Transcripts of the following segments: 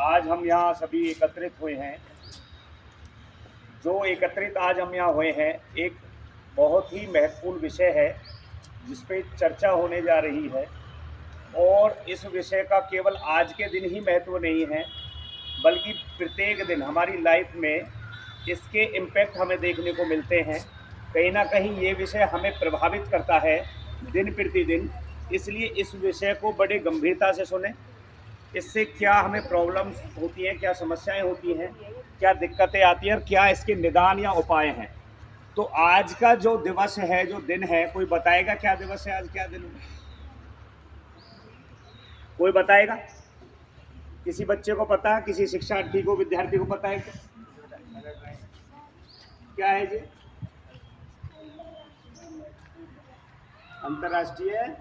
आज हम यहाँ सभी एकत्रित हुए हैं। जो एकत्रित आज हम यहाँ हुए हैं, एक बहुत ही महत्वपूर्ण विषय है जिस पे चर्चा होने जा रही है। और इस विषय का केवल आज के दिन ही महत्व नहीं है, बल्कि प्रत्येक दिन हमारी लाइफ में इसके इम्पैक्ट हमें देखने को मिलते हैं। कहीं ना कहीं ये विषय हमें प्रभावित करता है दिन प्रतिदिन। इसलिए इस विषय को बड़े गंभीरता से सुने। इससे क्या हमें प्रॉब्लम्स होती हैं, क्या समस्याएं होती हैं, क्या दिक्कतें आती हैं और क्या इसके निदान या उपाय हैं। तो आज का जो दिवस है, जो दिन है, कोई बताएगा क्या दिवस है आज, क्या दिन है? कोई बताएगा? किसी बच्चे को पता है? किसी शिक्षार्थी को, विद्यार्थी को पता है क्या है जी? अंतर्राष्ट्रीय,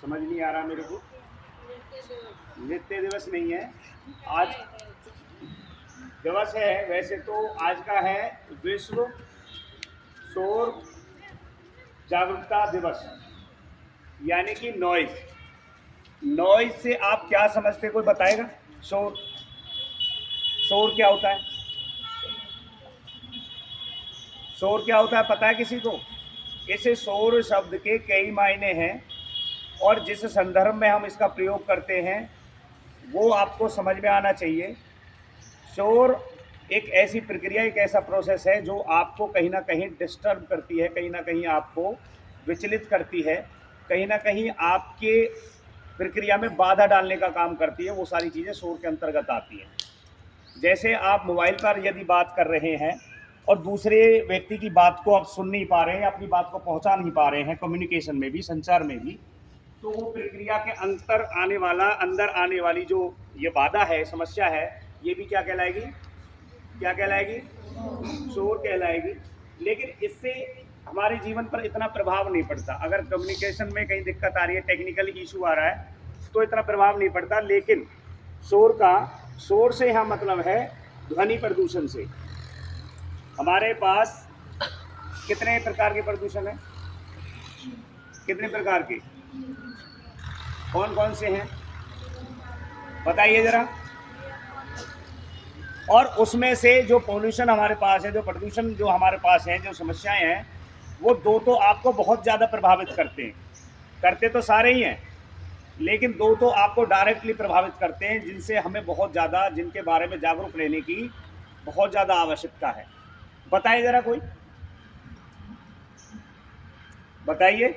समझ नहीं आ रहा मेरे को। नृत्य दिवस नहीं है आज। दिवस है वैसे तो आज का है विश्व शोर जागरूकता दिवस, यानी कि नॉइज। नॉइज से आप क्या समझते, कोई बताएगा? शोर, शोर क्या होता है? शोर क्या होता है पता है किसी को? इस शोर शब्द के कई मायने हैं और जिस संदर्भ में हम इसका प्रयोग करते हैं वो आपको समझ में आना चाहिए। शोर एक ऐसी प्रक्रिया, एक ऐसा प्रोसेस है जो आपको कहीं ना कहीं डिस्टर्ब करती है, कहीं ना कहीं आपको विचलित करती है, कहीं ना कहीं आपके प्रक्रिया में बाधा डालने का काम करती है। वो सारी चीज़ें शोर के अंतर्गत आती हैं। जैसे आप मोबाइल पर यदि बात कर रहे हैं और दूसरे व्यक्ति की बात को आप सुन नहीं पा रहे हैं, अपनी बात को पहुंचा नहीं पा रहे हैं, कम्युनिकेशन में भी, संचार में भी, तो वो प्रक्रिया के अंदर आने वाली जो ये बाधा है, समस्या है, ये भी क्या कहलाएगी? क्या कहलाएगी? शोर कहलाएगी। लेकिन इससे हमारे जीवन पर इतना प्रभाव नहीं पड़ता। अगर कम्युनिकेशन में कहीं दिक्कत आ रही है, टेक्निकल इशू आ रहा है, तो इतना प्रभाव नहीं पड़ता। लेकिन शोर से यहाँ मतलब है ध्वनि प्रदूषण से। हमारे पास कितने प्रकार के प्रदूषण है? कितने प्रकार के? कौन कौन से हैं बताइए जरा। और उसमें से जो पोल्यूशन हमारे पास है, जो प्रदूषण जो हमारे पास है, जो समस्याएं हैं, वो दो तो आपको बहुत ज़्यादा प्रभावित करते हैं। करते तो सारे ही हैं, लेकिन दो तो आपको डायरेक्टली प्रभावित करते हैं, जिनसे हमें बहुत ज़्यादा, जिनके बारे में जागरूक रहने की बहुत ज़्यादा आवश्यकता है। बताइए जरा, कोई बताइए।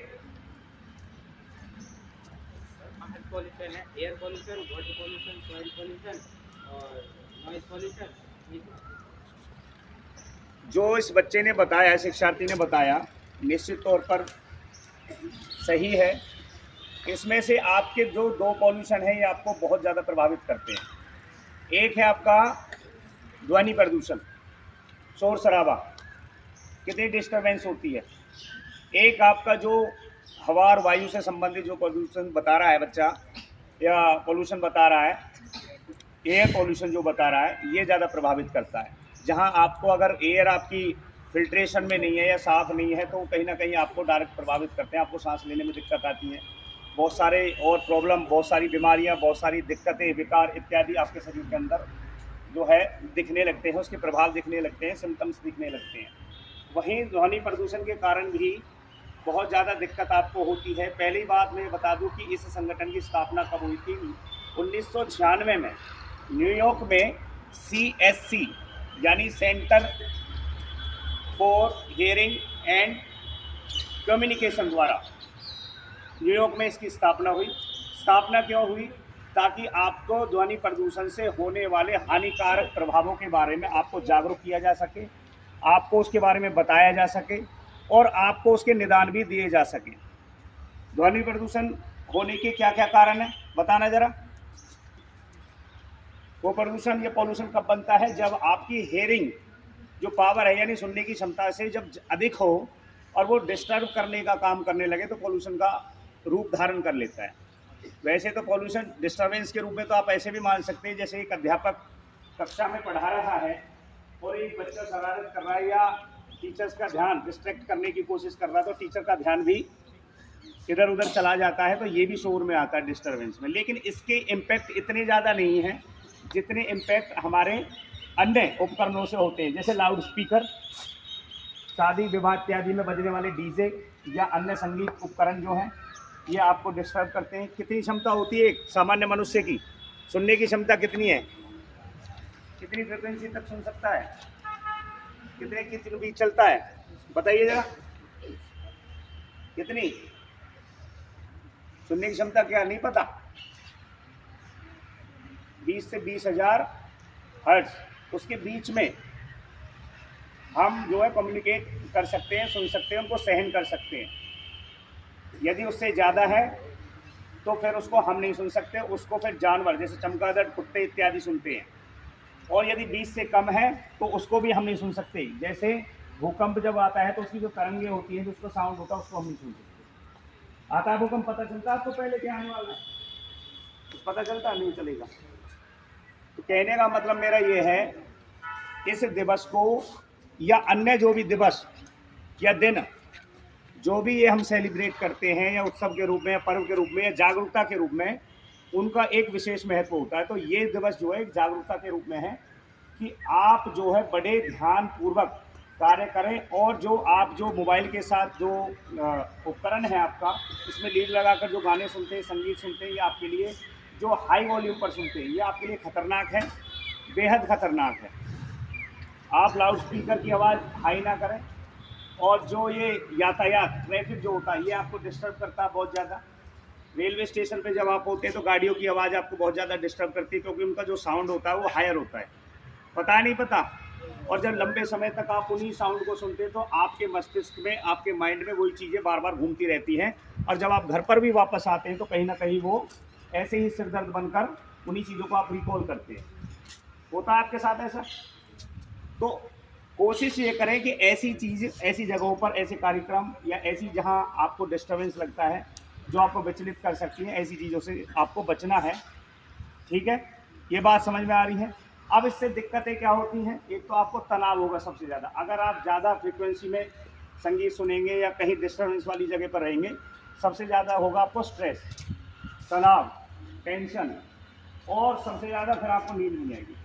पॉल्यूशन है, air pollution, water pollution, soil pollution और नॉइज पॉल्यूशन। जो इस बच्चे ने बताया, शिक्षार्थी ने बताया, निश्चित तौर पर सही है। इसमें से आपके जो दो पॉल्यूशन है, ये आपको बहुत ज़्यादा प्रभावित करते हैं। एक है आपका ध्वनि प्रदूषण, शोर शराबा, कितनी डिस्टर्बेंस होती है। एक आपका जो हवा और वायु से संबंधित जो पॉल्यूशन बता रहा है बच्चा, या पॉल्यूशन बता रहा है, एयर पॉल्यूशन जो बता रहा है, ये ज़्यादा प्रभावित करता है। जहाँ आपको अगर एयर आपकी फिल्ट्रेशन में नहीं है या साफ़ नहीं है, तो कहीं ना कहीं आपको डायरेक्ट प्रभावित करते हैं, आपको सांस लेने में दिक्कत आती है, बहुत सारे और प्रॉब्लम, बहुत सारी बीमारियाँ, बहुत सारी दिक्कतें, विकार इत्यादि आपके शरीर के अंदर जो है दिखने लगते हैं, उसके प्रभाव दिखने लगते हैं, सिम्टम्स दिखने लगते हैं। वहीं ध्वनि प्रदूषण के कारण भी बहुत ज़्यादा दिक्कत आपको होती है। पहली बात मैं बता दूं कि इस संगठन की स्थापना कब हुई थी? 1996 में न्यूयॉर्क में CSC यानी centre for hearing and communication द्वारा न्यूयॉर्क में इसकी स्थापना हुई। स्थापना क्यों हुई? ताकि आपको ध्वनि प्रदूषण से होने वाले हानिकारक प्रभावों के बारे में आपको जागरूक किया जा सके, आपको उसके बारे में बताया जा सके और आपको उसके निदान भी दिए जा सके। ध्वनि प्रदूषण होने के क्या क्या कारण है बताना जरा। वो प्रदूषण, ये पॉल्यूशन कब बनता है? जब आपकी हेयरिंग जो पावर है, यानी सुनने की क्षमता से जब अधिक हो और वो डिस्टर्ब करने का काम करने लगे, तो पॉल्यूशन का रूप धारण कर लेता है। वैसे तो पॉल्यूशन डिस्टर्बेंस के रूप में तो आप ऐसे भी मान सकते हैं, जैसे एक अध्यापक कक्षा में पढ़ा रहा है और एक बच्चा शरारत कर रहा है या टीचर्स का ध्यान डिस्ट्रैक्ट करने की कोशिश कर रहा है, तो टीचर का ध्यान भी इधर उधर चला जाता है तो ये भी शोर में आता है, डिस्टरबेंस में। लेकिन इसके इम्पैक्ट इतने ज़्यादा नहीं हैं जितने इम्पैक्ट हमारे अन्य उपकरणों से होते हैं, जैसे लाउड स्पीकर, शादी विवाह इत्यादि में बजने वाले डीजे या अन्य संगीत उपकरण जो हैं ये आपको डिस्टर्ब करते हैं। कितनी क्षमता होती है एक सामान्य मनुष्य की, सुनने की क्षमता कितनी है, कितनी फ्रिक्वेंसी तक सुन सकता है, कितने के बीच चलता है, बताइए जरा, कितनी सुनने की क्षमता, क्या नहीं पता? 20 से 20,000 हर्ट्ज, उसके बीच में हम जो है कम्युनिकेट कर सकते हैं, सुन सकते हैं, उनको सहन कर सकते हैं। यदि उससे ज़्यादा है तो फिर उसको हम नहीं सुन सकते, उसको फिर जानवर जैसे चमगादड़, कुत्ते इत्यादि सुनते हैं। और यदि 20 से कम है तो उसको भी हम नहीं सुन सकते। जैसे भूकंप जब आता है तो उसकी जो तरंगें होती हैं, जो उसका साउंड होता है, उसको हम नहीं सुन सकते। आता है भूकंप, पता चलता है आपको पहले क्या आने वाला है, तो पता चलता नहीं चलेगा। तो कहने का मतलब मेरा ये है, इस दिवस को या अन्य जो भी दिवस या दिन जो भी ये हम सेलिब्रेट करते हैं या उत्सव के रूप में या पर्व के रूप में या जागरूकता के रूप में, उनका एक विशेष महत्व होता है। तो ये दिवस जो है एक जागरूकता के रूप में है कि आप जो है बड़े ध्यान पूर्वक कार्य करें, और जो आप जो मोबाइल के साथ जो उपकरण है आपका, इसमें लीड लगाकर जो गाने सुनते हैं, संगीत सुनते हैं, ये आपके लिए जो हाई वॉल्यूम पर सुनते हैं, ये आपके लिए खतरनाक है, बेहद खतरनाक है। आप लाउड स्पीकर की आवाज़ हाई ना करें। और जो ये यातायात ट्रैफिक जो होता है ये आपको डिस्टर्ब करता है बहुत ज़्यादा। रेलवे स्टेशन पे जब आप होते हैं तो गाड़ियों की आवाज़ आपको बहुत ज़्यादा डिस्टर्ब करती है, क्योंकि उनका जो साउंड होता है वो हायर होता है, पता नहीं पता। और जब लंबे समय तक आप उन्हीं साउंड को सुनते हैं तो आपके मस्तिष्क में, आपके माइंड में वही चीज़ें बार बार घूमती रहती हैं, और जब आप घर पर भी वापस आते हैं तो कहीं ना कहीं वो ऐसे ही सिरदर्द बनकर उन्हीं चीज़ों को आप रिकॉल करते हैं। होता है आपके साथ ऐसा? तो कोशिश ये करें कि ऐसी चीज़, ऐसी जगहों पर ऐसे कार्यक्रम या ऐसी जहां आपको डिस्टर्बेंस लगता है, जो आपको विचलित कर सकती है, ऐसी चीज़ों से आपको बचना है। ठीक है, ये बात समझ में आ रही है? अब इससे दिक्कतें क्या होती हैं? एक तो आपको तनाव होगा सबसे ज़्यादा, अगर आप ज़्यादा फ्रीक्वेंसी में संगीत सुनेंगे या कहीं डिस्टर्बेंस वाली जगह पर रहेंगे, सबसे ज़्यादा होगा आपको स्ट्रेस, तनाव, टेंशन, और सबसे ज़्यादा फिर आपको नींद नहीं आएगी।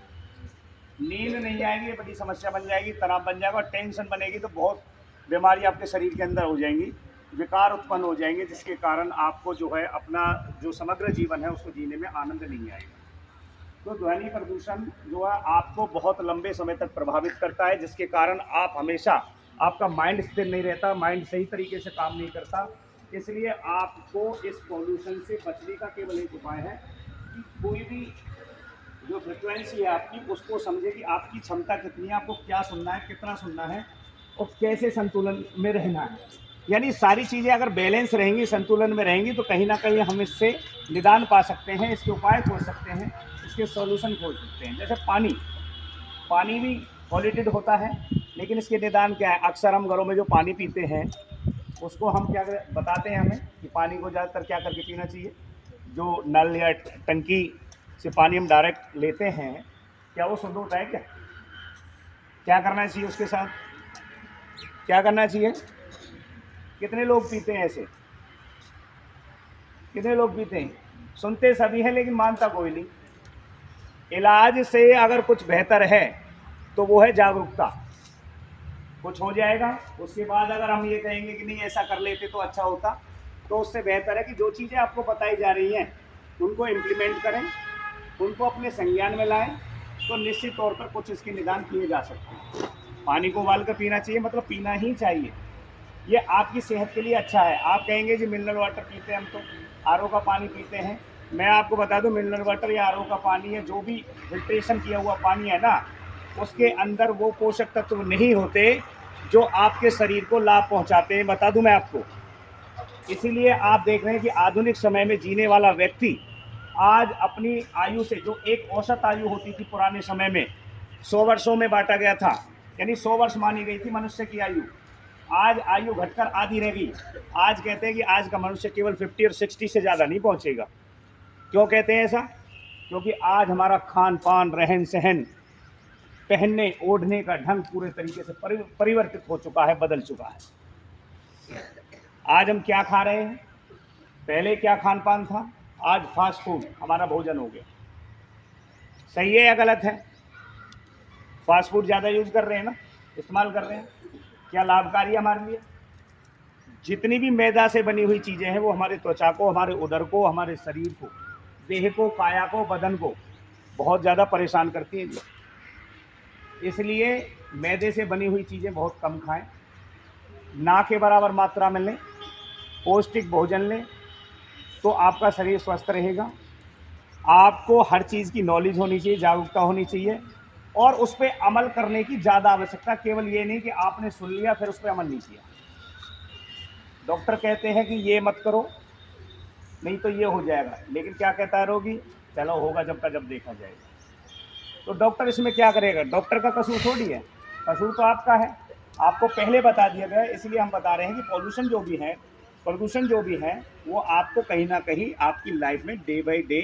नींद नहीं आएगी, ये बड़ी समस्या बन जाएगी, तनाव बन जाएगा, और टेंशन बनेगी तो बहुत बीमारी आपके शरीर के अंदर हो जाएंगी, विकार उत्पन्न हो जाएंगे, जिसके कारण आपको जो है अपना जो समग्र जीवन है उसको जीने में आनंद नहीं आएगा। तो ध्वनि प्रदूषण जो है आपको बहुत लंबे समय तक प्रभावित करता है, जिसके कारण आप हमेशा, आपका माइंड स्थिर नहीं रहता, माइंड सही तरीके से काम नहीं करता। इसलिए आपको इस पॉल्यूशन से बचने का केवल एक उपाय है कि कोई भी जो फ्रिक्वेंसी है आपकी, उसको समझे कि आपकी क्षमता कितनी है, आपको क्या सुनना है, कितना सुनना है, और कैसे संतुलन में रहना है। यानी सारी चीज़ें अगर बैलेंस रहेंगी, संतुलन में रहेंगी, तो कहीं ना कहीं हम इससे निदान पा सकते हैं, इसके उपाय खोज सकते हैं, इसके सॉल्यूशन खोज सकते हैं। जैसे पानी, पानी भी पॉल्यूटेड होता है, लेकिन इसके निदान क्या है? अक्सर हम घरों में जो पानी पीते हैं उसको हम क्या बताते हैं हमें कि पानी को ज़्यादातर क्या करके पीना चाहिए। जो नल या टंकी से पानी हम डायरेक्ट लेते हैं, क्या वो शुद्ध होता है? क्या करना चाहिए उसके साथ? क्या करना चाहिए? कितने लोग पीते हैं ऐसे? कितने लोग पीते हैं? सुनते सभी हैं लेकिन मानता कोई नहीं। इलाज से अगर कुछ बेहतर है तो वो है जागरूकता। कुछ हो जाएगा, उसके बाद अगर हम ये कहेंगे कि नहीं ऐसा कर लेते तो अच्छा होता, तो उससे बेहतर है कि जो चीज़ें आपको बताई जा रही हैं उनको इम्प्लीमेंट करें, उनको अपने संज्ञान में लाएं, तो निश्चित तौर पर कुछ इसके निदान किए जा सकते हैं। पानी को उबाल कर पीना चाहिए, मतलब पीना ही चाहिए, ये आपकी सेहत के लिए अच्छा है। आप कहेंगे जी मिनरल वाटर पीते हैं हम, तो आरओ का पानी पीते हैं। मैं आपको बता दूं, मिनरल वाटर या आरओ का पानी है, जो भी फिल्ट्रेशन किया हुआ पानी है ना, उसके अंदर वो पोषक तत्व नहीं होते जो आपके शरीर को लाभ पहुंचाते हैं, बता दूं मैं आपको। इसीलिए आप देख रहे हैं कि आधुनिक समय में जीने वाला व्यक्ति आज अपनी आयु से, जो एक औसत आयु होती थी पुराने समय में 100 वर्षों में बांटा गया था, यानी 100 वर्ष मानी गई थी मनुष्य की आयु, आज आयु घटकर आधी रह गई। आज कहते हैं कि आज का मनुष्य केवल 50 और 60 से ज़्यादा नहीं पहुंचेगा। क्यों कहते हैं ऐसा? क्योंकि आज हमारा खान पान, रहन सहन, पहनने ओढ़ने का ढंग पूरे तरीके से परिवर्तित हो चुका है, बदल चुका है। आज हम क्या खा रहे हैं? पहले क्या खान पान था, आज फास्ट फूड हमारा भोजन हो गया। सही है या गलत है? फास्ट फूड ज़्यादा यूज़ कर रहे हैं ना, इस्तेमाल कर रहे हैं। क्या लाभकारी है हमारे लिए? जितनी भी मैदा से बनी हुई चीज़ें हैं वो हमारे त्वचा को, हमारे उदर को, हमारे शरीर को, देह को, काया को, बदन को बहुत ज़्यादा परेशान करती हैं। इसलिए मैदे से बनी हुई चीज़ें बहुत कम खाएं, ना के बराबर मात्रा में लें, पौष्टिक भोजन लें, तो आपका शरीर स्वस्थ रहेगा। आपको हर चीज़ की नॉलेज होनी चाहिए, जागरूकता होनी चाहिए, और उस पर अमल करने की ज़्यादा आवश्यकता। केवल ये नहीं कि आपने सुन लिया फिर उस पर अमल नहीं किया। डॉक्टर कहते हैं कि ये मत करो नहीं तो ये हो जाएगा, लेकिन क्या कहता है रोगी, चलो होगा जब का जब देखा जाएगा। तो डॉक्टर इसमें क्या करेगा? डॉक्टर का कसूर थोड़ी है, कसूर तो आपका है। आपको पहले बता दिया गया, इसलिए हम बता रहे हैं कि प्रदूषण जो भी है वो आपको कहीं ना कहीं आपकी लाइफ में डे बाय डे